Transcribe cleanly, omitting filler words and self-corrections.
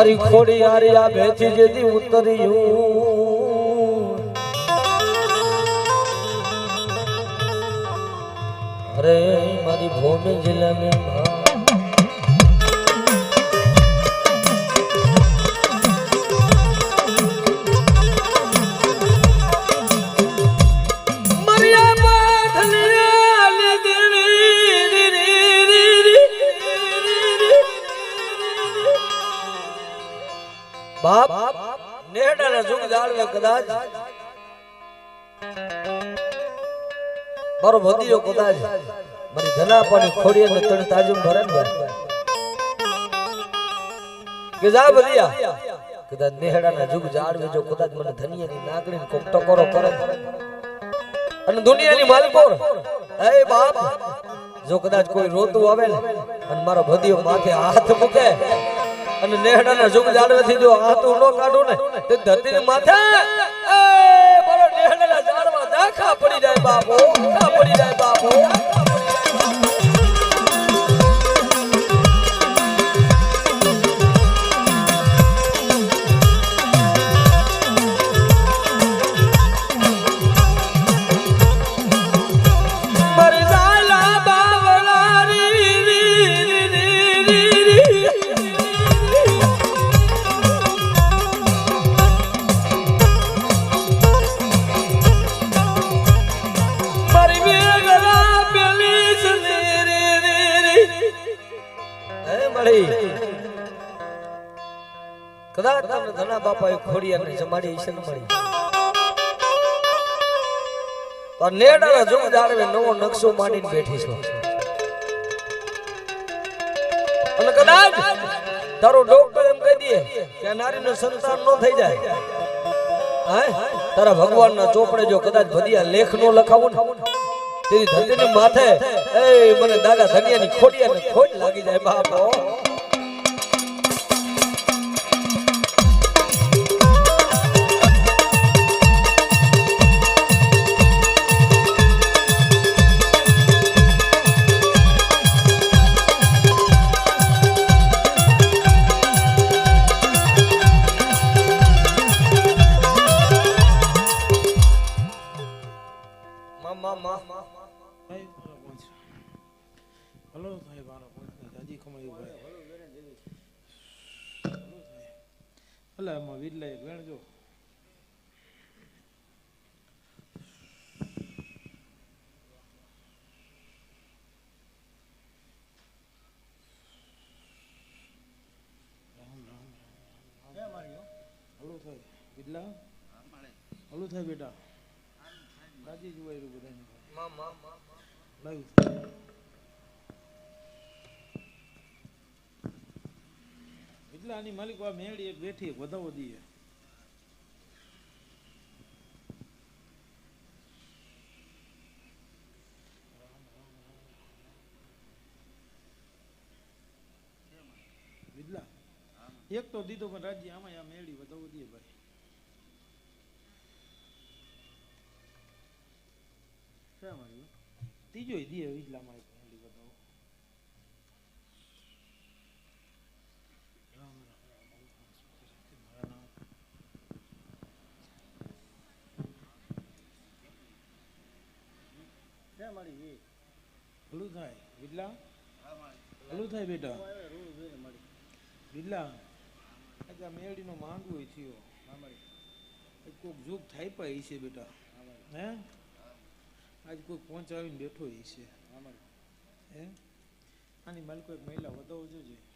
મારી ખોડી હારી આ બેઠી જેથી ઉતર્યું અરે મારી ભૂમિ જિલ્લા મેં बाप नेहड़ा जुग जाड़वे कदाच मारो भदियो कदाच मारी धना पानी खोड़ी ने तण ताजम भरे ने के जा भदिया कदाच नेहड़ा ना जुग जाड़वे जो कदाच मने धनिया नी नागणी को टकोरो करे अने दुनिया नी मालकोर ए बाप जो कदाच कोई रोतो आवे ने अने मारो भदियो माथे हाथ मूके અને નેહડાના जुग જાળવેથી જો હાથું નો કાઢું ને તે ધરતીની માથે એ બોલો નેહડાના ઝાડમાં દાખા પડી જાય બાપો દાખા પડી જાય બાપો कदाच તમને ધના બાપાએ ખોડિયાને જમાડી છે ને મળી તો નેડાના जुग જાળવે નવો નકશો માંડીને બેઠી છો અને કદાચ તારો ડોક્ટર એમ કહી દે કે નારીને સંતાન નો થઈ જાય હે તારા ભગવાનના ચોપડે જો કદાચ ભદિયા લેખ નો લખાવું ને તેની ધરતીની માથે એ મને દાદા ધનિયાની ખોડિયાને ખોટ લાગી જાય બાપો हेलो भाई बारा दादी खमाई भाई अल्लाह मा वीरला एक वेण जो राम राम क्या मारियो हेलो भाई वीरला हेलो थाई बेटा दादी जुवाई रो बधाई मां मां लाइव આની માલિક આ મેળી એક બેઠી વધાવો દીએ વિદલા એક તો દીધો પણ રાજ્ય આમાં આ મેળી વધાવો દીએ ભાઈ શા માર્યું ત્રીજો દીએ વિદલા માં મેળી વધાવો मारी ये हलू थाय विदला हलू थाय बेटा विदला आज मेड़ी नो मांगू ही थियो मारी कोक जुग थाय पाई छे बेटा हैं आज कोई पहुंचावीने बैठो ही छे हैं आनी माल कोई महिला वधाव जोजे